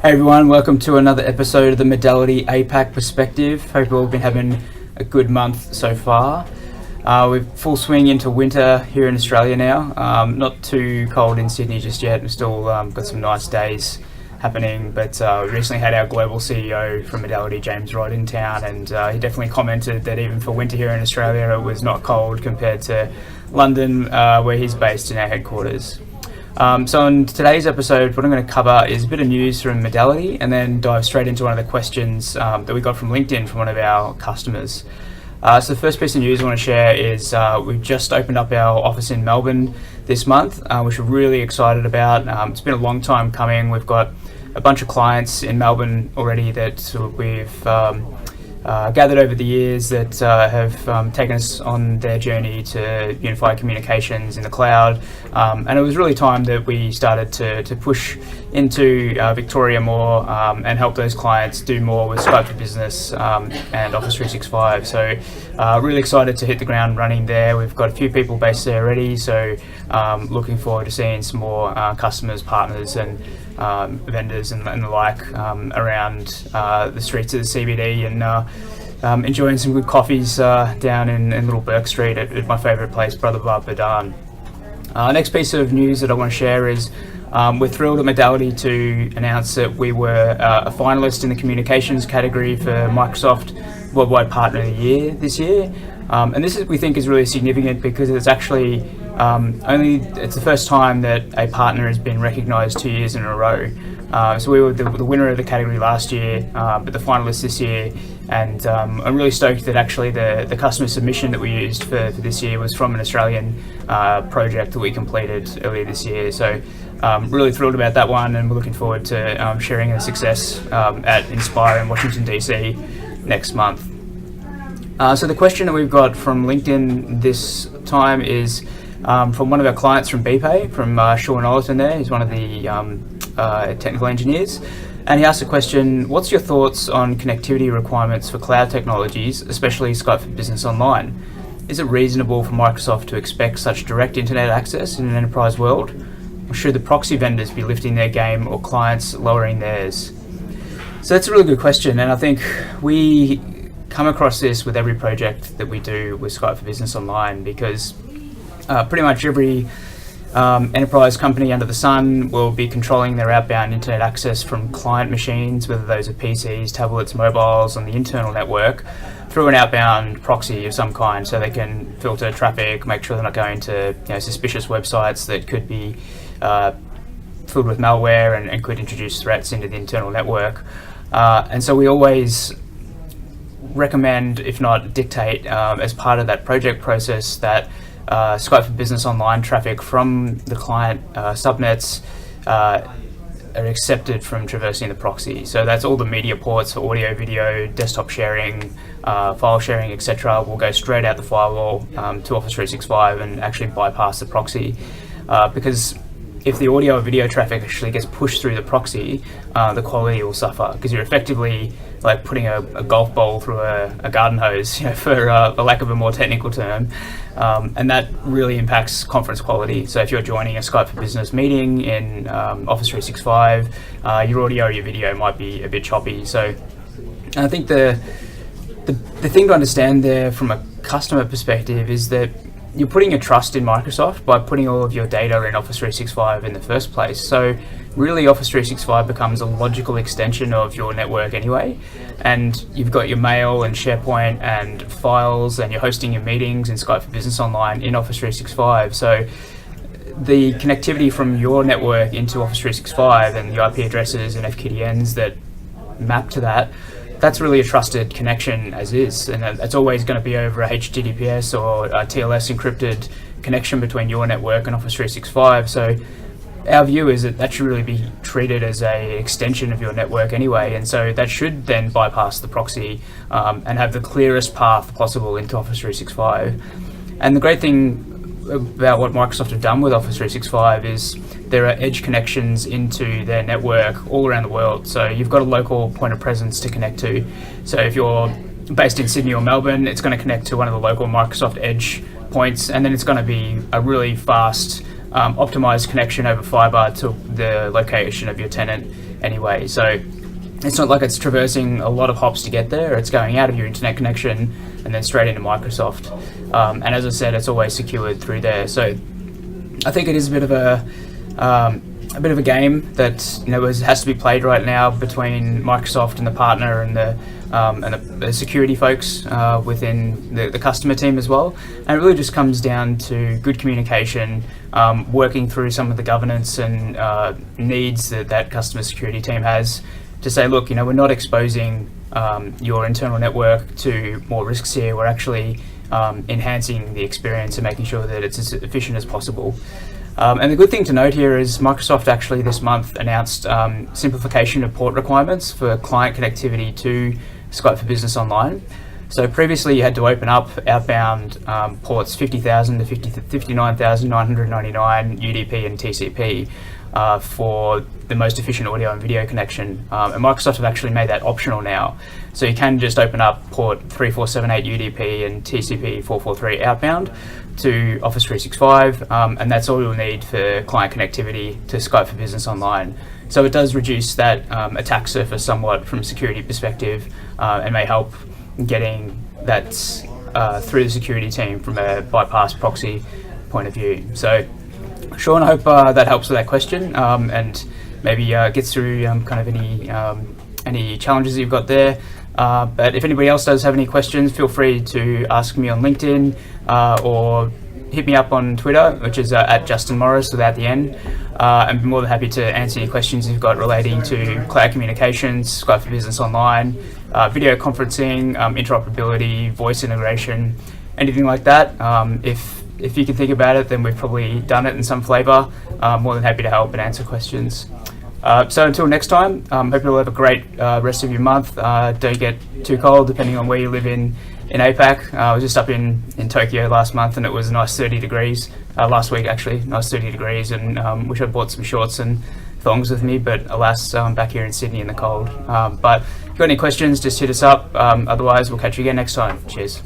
Hey everyone, welcome to another episode of the Modality APAC Perspective. Hope you've all been having a good month so far. We're full swing into winter here in Australia now. Not too cold in Sydney just yet. We've still got some nice days happening, but we recently had our global CEO from Modality, James Rod, in town, and he definitely commented that even for winter here in Australia, it was not cold compared to London, where he's based in our headquarters. So in today's episode, what I'm going to cover is a bit of news from Modality and then dive straight into one of the questions that we got from LinkedIn from one of our customers. So the first piece of news I want to share is we've just opened up our office in Melbourne this month, which we're really excited about. It's been a long time coming. We've got a bunch of clients in Melbourne already that we've gathered over the years that have taken us on their journey to unify communications in the cloud, and it was really time that we started to push into Victoria more and help those clients do more with Skype for Business and Office 365. So really excited to hit the ground running there. We've got a few people based there already, so looking forward to seeing some more customers, partners and vendors and the like around the streets of the CBD, and enjoying some good coffees down in Little Burke Street at my favourite place, Brother Bar Badan. Next piece of news that I want to share is we're thrilled at Modality to announce that we were a finalist in the communications category for Microsoft Worldwide Partner of the Year this year. And this we think is really significant because it's actually it's the first time that a partner has been recognised 2 years in a row. So we were the winner of the category last year, but the finalists this year, and I'm really stoked that actually the customer submission that we used for this year was from an Australian project that we completed earlier this year. So really thrilled about that one, and we're looking forward to sharing the success at Inspire in Washington DC next month. So the question that we've got from LinkedIn this time is from one of our clients from BPay, from Sean Ollerton there. He's one of the technical engineers. And he asked the question, what's your thoughts on connectivity requirements for cloud technologies, especially Skype for Business Online? Is it reasonable for Microsoft to expect such direct internet access in an enterprise world? Or should the proxy vendors be lifting their game or clients lowering theirs? So that's a really good question, and I think we come across this with every project that we do with Skype for Business Online, because pretty much every enterprise company under the sun will be controlling their outbound internet access from client machines, whether those are PCs, tablets, mobiles, on the internal network, through an outbound proxy of some kind, so they can filter traffic, make sure they're not going to suspicious websites that could be filled with malware and could introduce threats into the internal network. And so we always recommend, if not dictate, as part of that project process, that Skype for Business Online traffic from the client subnets are accepted from traversing the proxy. So that's all the media ports for audio, video, desktop sharing, file sharing, etc. will go straight out the firewall to Office 365 and actually bypass the proxy, because if the audio or video traffic actually gets pushed through the proxy, the quality will suffer, because you're effectively like putting a golf ball through a garden hose, for lack of a more technical term, and that really impacts conference quality. So if you're joining a Skype for Business meeting in Office 365, your audio or your video might be a bit choppy. So I think the thing to understand there from a customer perspective is that you're putting your trust in Microsoft by putting all of your data in Office 365 in the first place. So really Office 365 becomes a logical extension of your network anyway. And you've got your mail and SharePoint and files, and you're hosting your meetings in Skype for Business Online in Office 365. So the connectivity from your network into Office 365 and the IP addresses and FQDNs that map to that, that's really a trusted connection as is, and it's always going to be over a HTTPS or a TLS encrypted connection between your network and Office 365. So our view is that should really be treated as an extension of your network anyway, and so that should then bypass the proxy and have the clearest path possible into Office 365. And the great thing about what Microsoft have done with Office 365 is there are edge connections into their network all around the world. So you've got a local point of presence to connect to. So if you're based in Sydney or Melbourne, it's going to connect to one of the local Microsoft Edge points, and then it's going to be a really fast optimized connection over fiber to the location of your tenant anyway. So it's not like it's traversing a lot of hops to get there. It's going out of your internet connection and then straight into Microsoft. And as I said, it's always secured through there. So I think it is a bit of a game that has to be played right now between Microsoft and the partner and the security folks within the customer team as well. And it really just comes down to good communication, working through some of the governance and needs that customer security team has to say, look, we're not exposing your internal network to more risks here. We're actually enhancing the experience and making sure that it's as efficient as possible. And the good thing to note here is Microsoft actually this month announced simplification of port requirements for client connectivity to Skype for Business Online. So previously you had to open up outbound ports 50,000 to 59,999 UDP and TCP for the most efficient audio and video connection. And Microsoft have actually made that optional now. So you can just open up port 3478 UDP and TCP 443 outbound to Office 365, and that's all you'll need for client connectivity to Skype for Business Online. So it does reduce that attack surface somewhat from a security perspective, and may help getting that through the security team from a bypass proxy point of view. So Sean, I hope that helps with that question, and maybe gets through kind of any challenges you've got there. But if anybody else does have any questions, feel free to ask me on LinkedIn or hit me up on Twitter, which is at Justin Morris without the N. I'm more than happy to answer any questions you've got relating to cloud communications, Skype for Business Online, video conferencing, interoperability, voice integration, anything like that. If you can think about it, then we've probably done it in some flavour. More than happy to help and answer questions. So until next time, hope you'll have a great rest of your month. Don't get too cold, depending on where you live in APAC. I was just up in Tokyo last month, and it was a nice 30 degrees. Last week, actually, nice 30 degrees, and wish I bought some shorts and thongs with me, but alas, I'm back here in Sydney in the cold. But if you've got any questions, just hit us up. Otherwise, we'll catch you again next time. Cheers.